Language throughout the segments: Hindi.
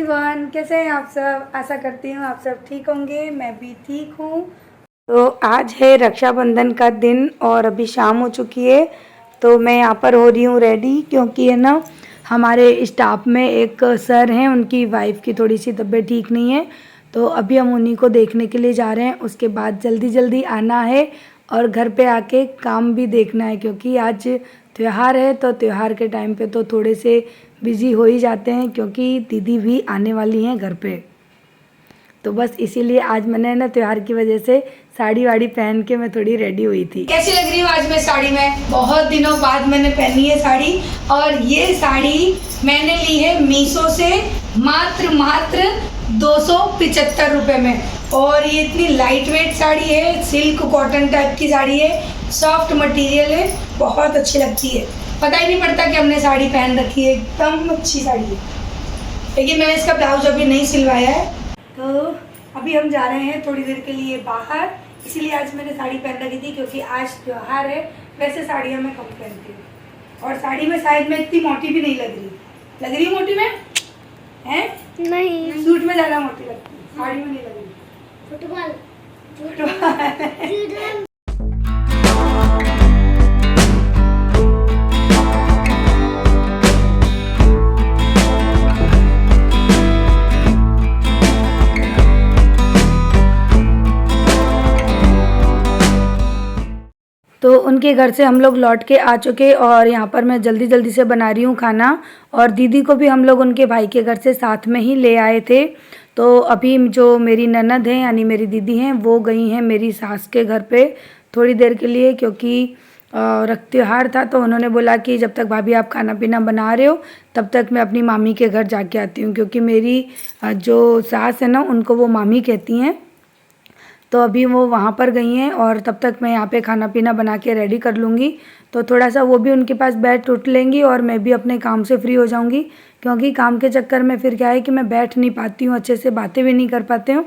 एवरीवन, कैसे हैं आप सब। आशा करती हूँ आप सब ठीक होंगे, मैं भी ठीक हूँ। तो आज है रक्षाबंधन का दिन और अभी शाम हो चुकी है। तो मैं यहाँ पर हो रही हूँ रेडी, क्योंकि है ना हमारे स्टाफ में एक सर हैं, उनकी वाइफ की थोड़ी सी तबीयत ठीक नहीं है। तो अभी हम उन्हीं को देखने के लिए जा रहे हैं। उसके बाद जल्दी जल्दी आना है और घर पे आके काम भी देखना है, क्योंकि आज त्यौहार है। तो त्यौहार के टाइम पे तो थोड़े से बिज़ी हो ही जाते हैं, क्योंकि दीदी भी आने वाली हैं घर पे। तो बस इसीलिए आज मैंने ना त्यौहार की वजह से साड़ी वाड़ी पहन के मैं थोड़ी रेडी हुई थी। कैसी लग रही हूँ आज मैं साड़ी में? बहुत दिनों बाद मैंने पहनी है साड़ी, और ये साड़ी मैंने ली है मीशो से मात्र 275 रुपये में। और ये इतनी लाइट वेट साड़ी है, सिल्क कॉटन टाइप की साड़ी है, सॉफ्ट मटेरियल है, बहुत अच्छी लगती है। पता ही नहीं पड़ता कि हमने साड़ी पहन रखी है, एकदम अच्छी साड़ी है। लेकिन मैंने इसका ब्लाउज अभी नहीं सिलवाया है। तो अभी हम जा रहे हैं थोड़ी देर के लिए बाहर, इसीलिए आज मैंने साड़ी पहन रखी थी, क्योंकि आज त्योहार है। वैसे साड़ियाँ मैं कम पहनती हूँ, और साड़ी में शायद मैं इतनी मोटी भी नहीं लग रही मोटी में है नहीं, सूट में ज़्यादा मोटी लगती है, साड़ी में नहीं लग रही। फुटबॉल तो उनके घर से हम लोग लौट के आ चुके, और यहाँ पर मैं जल्दी जल्दी से बना रही हूँ खाना। और दीदी को भी हम लोग उनके भाई के घर से साथ में ही ले आए थे। तो अभी जो मेरी ननद हैं यानी मेरी दीदी हैं, वो गई हैं मेरी सास के घर पे थोड़ी देर के लिए, क्योंकि त्योहार था। तो उन्होंने बोला कि जब तक भाभी आप खाना पीना बना रहे हो तब तक मैं अपनी मामी के घर जाके आती हूँ, क्योंकि मेरी जो सास है ना, उनको वो मामी कहती हैं। तो अभी वो वहाँ पर गई हैं, और तब तक मैं यहाँ पे खाना पीना बना के रेडी कर लूँगी। तो थोड़ा सा वो भी उनके पास बैठ उठ लेंगी, और मैं भी अपने काम से फ्री हो जाऊँगी, क्योंकि काम के चक्कर में फिर क्या है कि मैं बैठ नहीं पाती हूँ, अच्छे से बातें भी नहीं कर पाते हूँ।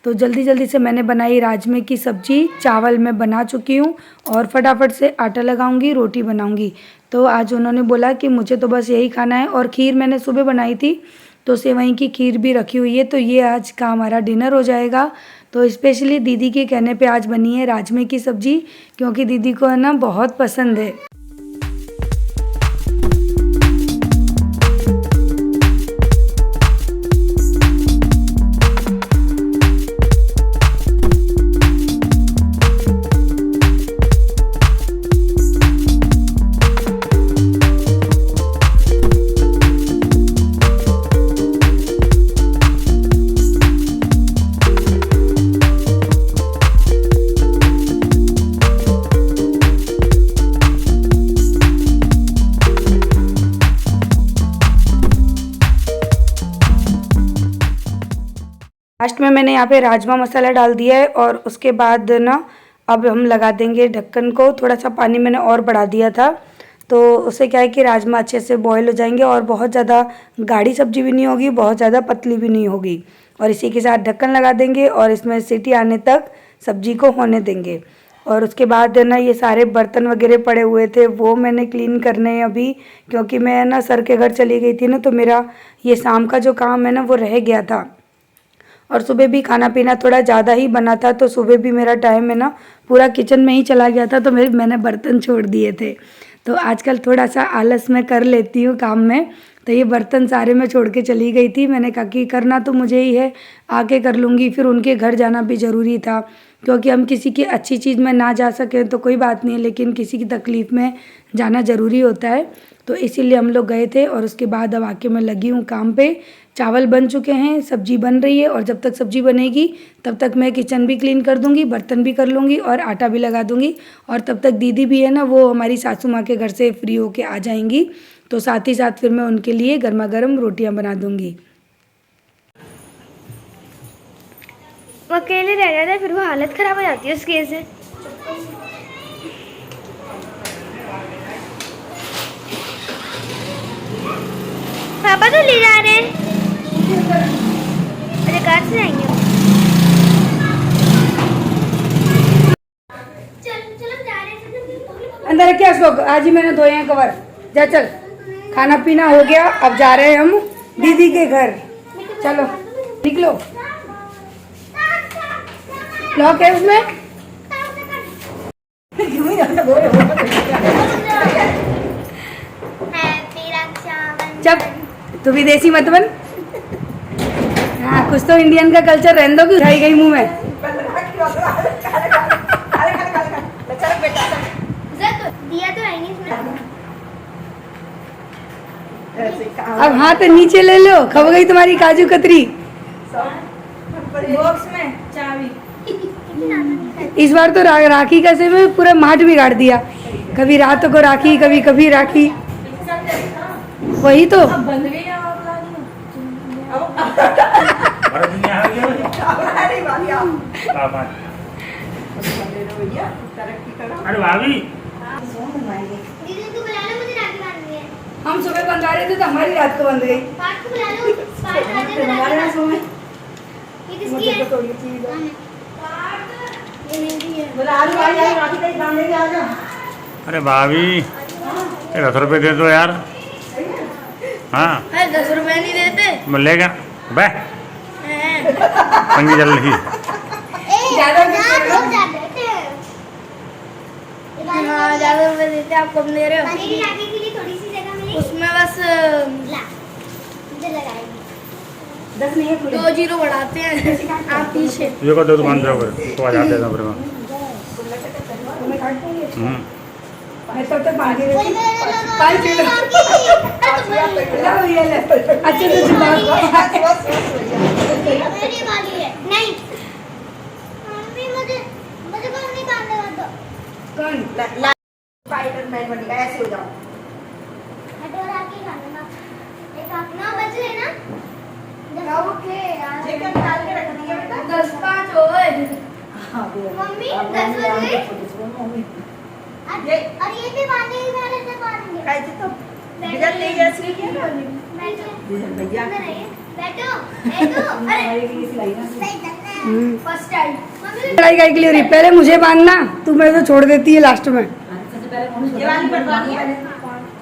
तो जल्दी जल्दी से मैंने बनाई राजमे की सब्ज़ी, चावल मैं बना चुकी हूँ, और फटाफट से आटा लगाऊँगी, रोटी बनाऊँगी। तो आज उन्होंने बोला कि मुझे तो बस यही खाना है, और खीर मैंने सुबह बनाई थी, तो सेवई की खीर भी रखी हुई है। तो ये आज का हमारा डिनर हो जाएगा। तो स्पेशली दीदी के कहने पे आज बनी है राजमे की सब्ज़ी, क्योंकि दीदी को है ना बहुत पसंद है। लास्ट में मैंने यहाँ पे राजमा मसाला डाल दिया है, और उसके बाद ना अब हम लगा देंगे ढक्कन को। थोड़ा सा पानी मैंने और बढ़ा दिया था, तो उससे क्या है कि राजमा अच्छे से बॉयल हो जाएंगे, और बहुत ज़्यादा गाढ़ी सब्जी भी नहीं होगी, बहुत ज़्यादा पतली भी नहीं होगी। और इसी के साथ ढक्कन लगा देंगे, और इसमें सीटी आने तक सब्जी को होने देंगे। और उसके बाद ना ये सारे बर्तन वगैरह पड़े हुए थे, वो मैंने क्लीन करने हैं अभी, क्योंकि मैं ना सर के घर चली गई थी ना, तो मेरा ये शाम का जो काम है ना वो रह गया था। और सुबह भी खाना पीना थोड़ा ज़्यादा ही बना था, तो सुबह भी मेरा टाइम है ना पूरा किचन में ही चला गया था, तो मैंने बर्तन छोड़ दिए थे। तो आजकल थोड़ा सा आलस मैं कर लेती हूँ काम में, तो ये बर्तन सारे मैं छोड़ के चली गई थी। मैंने कहा कि करना तो मुझे ही है, आके कर लूँगी। फिर उनके घर जाना भी ज़रूरी था, क्योंकि हम किसी की अच्छी चीज़ में ना जा सकें तो कोई बात नहीं है, लेकिन किसी की तकलीफ़ में जाना ज़रूरी होता है। तो इसीलिए हम लोग गए थे, और उसके बाद अब आके मैं लगी हूँ काम पे। चावल बन चुके हैं, सब्जी बन रही है, और जब तक सब्जी बनेगी तब तक मैं किचन भी क्लीन कर दूंगी, बर्तन भी कर लूँगी, और आटा भी लगा दूंगी। और तब तक दीदी भी है ना, वो हमारी सासू माँ के घर से फ्री होके आ जाएंगी, तो साथ ही साथ फिर मैं उनके लिए गर्मा गर्म रोटियाँ बना दूँगी। वो अकेले रह जाता है, फिर वो हालत ख़राब हो जाती है उसकी से। पापा तो ले जा रहे हैं, अरे कार से जाएंगे। अंदर रखे अशोक, आज ही मैंने धोए हैं कवर। जा चल, खाना पीना हो गया, अब जा रहे हैं हम दीदी के घर। चलो निकलो, लॉक है उसमें। जब तू विदेशी मत बन। हाँ कुछ तो इंडियन का कल्चर रहने दो कि उठाई गई मुंह में। दिया तो है नहीं इसमें। अब हाथ नीचे ले लो, खब गई तुम्हारी काजू कतरी। बॉक्स में चाबी। इस बार तो राखी का से में पूरा माठ बिगाड़ दिया, कभी रात को राखी कभी कभी राखी, वही तो। बंद गई अरे भाभी दीदी को बुला लो, मुझे राखी बांधनी है। हम सुबह बंधा रहे थे तो हमारी रात को बंद गई। पार्ट को बुला लो, पार्ट बांधने में राखी बांधनी है। ये किसकी है? ये मेरी है। अरे भाभी ये 10 रुपए दे दो यार। हाँ 10 रुपए नहीं देते। मिलेगा बे पंगी चल रही। ज्यादा हाँ ज्यादा रुपए देते, आप कम दे रहे हो। मेरी राखी के लिए थोड़ी सी जगह मिली। उसमें बस ला मुझे लगाएगी। 10 नहीं है खुले। 2 जीरो बढ़ाते हैं आप पीछे। ये को दो दुकान जाओ तो आ जाते हैं फिर मैं। तुम्हें काट देंगे। मैं तब तक बांधे कोई रहती। मेरे लगा पाँच किलो। राखी। लाओ ये ले, अच्छे से छुपा। मेरी वाली है। नहीं मम्मी मुझे मुझे कौन नहीं बांधने वाला। कौन? स्पाइडरमैन बनेगा, ऐसे हो जाओ। हटो राखी खाना। एक अपना बच लेना। ओके यार। चिकन डाल के रख दिया बेटा। 10-5 हो गए। मम्मी 10 बज गए। और ये भी बांधे ही वाले से बांधेंगे। कैसे तो बिजल ले जैसे किया ना बैठो बिजल भैया। अंदर आइए। बैठो बैठो। अरे सही करना। फर्स्ट टाइम लड़ाई काय के लिए हो रही? पहले मुझे बांधना, तू मेरे तो छोड़ देती है लास्ट में। ये वाली बनवानी है।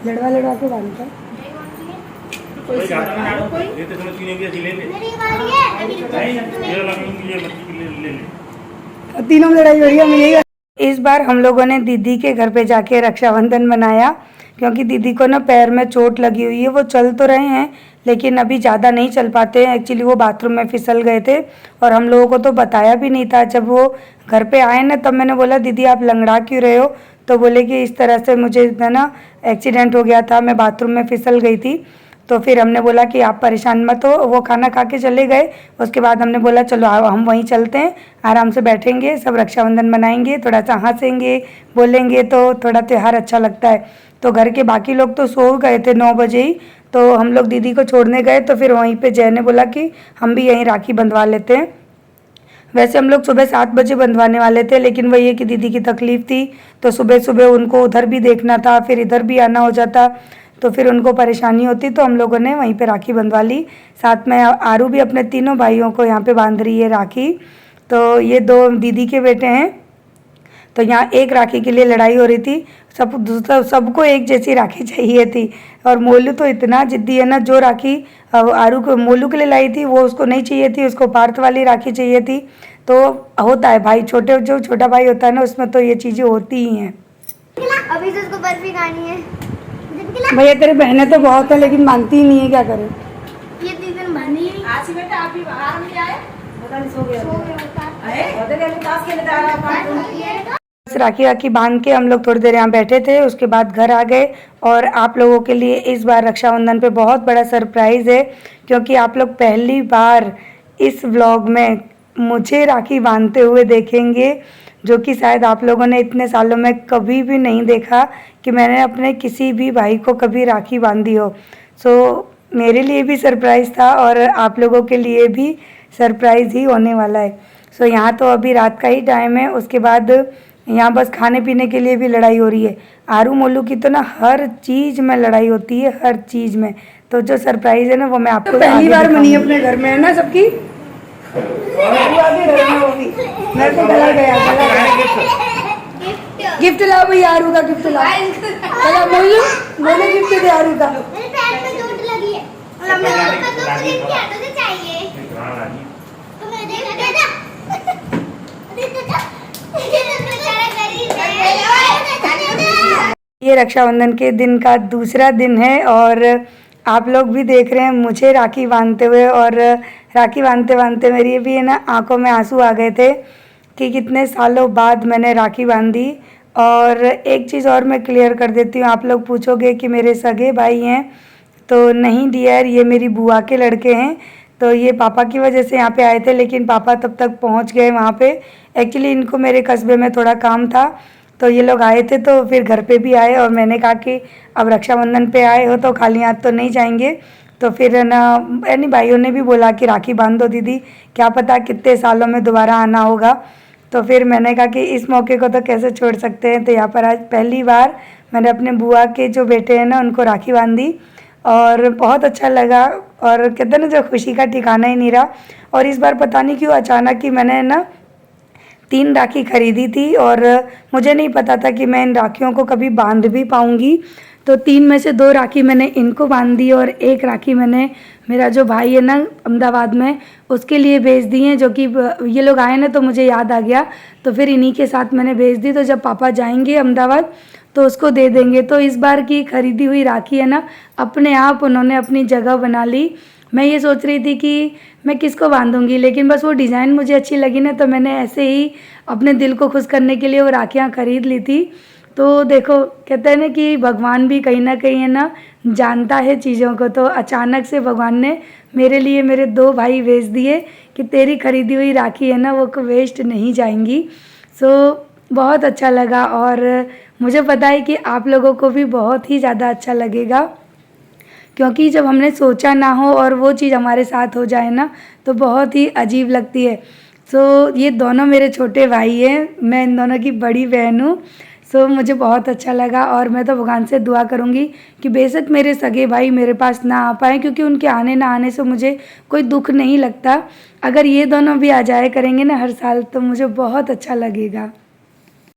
लड़वा लड़वा के बांधता है। कोई जाता ना कोई ये तो चलो 3 भी ऐसी ले ले। मेरी वाली है। अभी नहीं ये लगा लूंगी, ये बच्ची के लिए ले ले। तीनों में लड़ाई हो रही है मिलेगा। इस बार हम लोगों ने दीदी के घर पे जाके रक्षाबंधन मनाया, क्योंकि दीदी को ना पैर में चोट लगी हुई है। वो चल तो रहे हैं लेकिन अभी ज़्यादा नहीं चल पाते हैं। एक्चुअली वो बाथरूम में फिसल गए थे और हम लोगों को तो बताया भी नहीं था। जब वो घर पे आए ना तब मैंने बोला दीदी आप लंगड़ा क्यों रहे हो, तो बोले कि इस तरह से मुझे ना एक्सीडेंट हो गया था, मैं बाथरूम में फिसल गई थी। तो फिर हमने बोला कि आप परेशान मत हो। वो खाना खा के चले गए। उसके बाद हमने बोला चलो हम वहीं चलते हैं, आराम से बैठेंगे, सब रक्षाबंधन मनाएंगे, थोड़ा सा हंसेंगे बोलेंगे तो थोड़ा त्यौहार अच्छा लगता है। तो घर के बाकी लोग तो सो गए थे 9 बजे ही, तो हम लोग दीदी को छोड़ने गए। तो फिर वहीं पे जय ने बोला कि हम भी यहीं राखी बंधवा लेते हैं। वैसे हम लोग सुबह 7 बजे बंधवाने वाले थे, लेकिन वही है कि दीदी की तकलीफ़ थी तो सुबह सुबह उनको उधर भी देखना था, फिर इधर भी आना हो जाता तो फिर उनको परेशानी होती। तो हम लोगों ने वहीं पे राखी बंधवा ली। साथ में आरू भी अपने तीनों भाइयों को यहाँ पे बांध रही है राखी। तो ये 2 दीदी के बेटे हैं। तो यहाँ एक राखी के लिए लड़ाई हो रही थी, सबको एक जैसी राखी चाहिए थी। और मोलू तो इतना जिद्दी है ना, जो राखी आरू को मोलू के लिए लाई थी वो उसको नहीं चाहिए थी, उसको पार्थ वाली राखी चाहिए थी। तो होता है भाई, जो छोटा भाई होता है ना उसमें तो ये चीज़ें होती ही हैं। अभी तो उसको बर्फी खानी है। भैया तेरे बहनें तो बहुत है लेकिन मानती ही नहीं है, क्या करें। ये 3 दिन बनी ही नहीं। आज ही बेटा आप भी बाहर में जाए। सो गए बता। अरे होते गए ताश खेलने जा रहा था। बस राखी बांध के हम लोग थोड़ी देर यहाँ बैठे थे, उसके बाद घर आ गए। और आप लोगों के लिए इस बार रक्षाबंधन पे बहुत बड़ा सरप्राइज़ है, क्योंकि आप लोग पहली बार इस व्लॉग में मुझे राखी बांधते हुए देखेंगे, जो कि शायद आप लोगों ने इतने सालों में कभी भी नहीं देखा कि मैंने अपने किसी भी भाई को कभी राखी बांधी हो। सो मेरे लिए भी सरप्राइज़ था और आप लोगों के लिए भी सरप्राइज़ ही होने वाला है। सो यहाँ तो अभी रात का ही टाइम है, उसके बाद यहाँ बस खाने पीने के लिए भी लड़ाई हो रही है। आरू मोलू की तो ना हर चीज़ में लड़ाई होती है, हर चीज़ में। तो जो सरप्राइज़ है ना वो मैं आपको तो पहली बार मनी अपने घर में है ना सबकी। मैं तो गला गया। गिफ्ट लाओ भैया, आरू का गिफ्ट लाओ। चलो मोलू गिफ्ट दे आरू का। मेरे पैर पे चोट लगी है। मतलब मैं क्रीम की आटे से चाहिए हाँ राजी तो मैं दे ये रक्षाबंधन के दिन का दूसरा दिन है और आप लोग भी देख रहे हैं मुझे राखी बांधते हुए। और राखी बांधते बांधते मेरी भी है ना आंखों में आंसू आ गए थे कि कितने सालों बाद मैंने राखी बांधी। और एक चीज़ और मैं क्लियर कर देती हूँ, आप लोग पूछोगे कि मेरे सगे भाई हैं, तो नहीं डियर, ये मेरी बुआ के लड़के हैं। तो ये पापा की वजह से यहाँ पे आए थे, लेकिन पापा तब तक पहुँच गए वहाँ पे। एक्चुअली इनको मेरे कस्बे में थोड़ा काम था, तो ये लोग आए थे, तो फिर घर पे भी आए। और मैंने कहा कि अब रक्षाबंधन पे आए हो तो खाली हाथ तो नहीं जाएंगे। तो फिर ना यानी भाइयों ने भी बोला कि राखी बांध दो दीदी, क्या पता कितने सालों में दोबारा आना होगा। तो फिर मैंने कहा कि इस मौके को तो कैसे छोड़ सकते हैं। तो यहाँ पर आज पहली बार मैंने अपने बुआ के जो बेटे हैं ना उनको राखी बांधी और बहुत अच्छा लगा। और कहते हैं ना जो खुशी का ठिकाना ही नहीं रहा। और इस बार पता नहीं क्यों अचानक ही मैंने ना 3 राखी खरीदी थी और मुझे नहीं पता था कि मैं इन राखियों को कभी बांध भी पाऊँगी। तो 3 में से 2 राखी मैंने इनको बांध दी और 1 राखी मैंने मेरा जो भाई है ना अहमदाबाद में उसके लिए भेज दी हैं, जो कि ये लोग आए ना तो मुझे याद आ गया, तो फिर इन्हीं के साथ मैंने भेज दी। तो जब पापा जाएंगे अहमदाबाद तो उसको दे देंगे। तो इस बार की खरीदी हुई राखी है ना अपने आप उन्होंने अपनी जगह बना ली। मैं ये सोच रही थी कि मैं किसको बांधूंगी, लेकिन बस वो डिज़ाइन मुझे अच्छी लगी ना, तो मैंने ऐसे ही अपने दिल को खुश करने के लिए वो राखियाँ खरीद ली थी। तो देखो कहते हैं ना कि भगवान भी कहीं ना कहीं है ना जानता है चीज़ों को। तो अचानक से भगवान ने मेरे लिए मेरे 2 भाई भेज दिए कि तेरी खरीदी हुई राखी है ना वो वेस्ट नहीं जाएंगी। सो बहुत अच्छा लगा और मुझे पता है कि आप लोगों को भी बहुत ही ज़्यादा अच्छा लगेगा, क्योंकि जब हमने सोचा ना हो और वो चीज़ हमारे साथ हो जाए ना तो बहुत ही अजीब लगती है। सो ये दोनों मेरे छोटे भाई हैं, मैं इन दोनों की बड़ी बहन हूँ। सो मुझे बहुत अच्छा लगा और मैं तो भगवान से दुआ करूँगी कि बेशक मेरे सगे भाई मेरे पास ना आ पाए, क्योंकि उनके आने ना आने से मुझे कोई दुख नहीं लगता। अगर ये दोनों भी आ जाया करेंगे ना हर साल तो मुझे बहुत अच्छा लगेगा।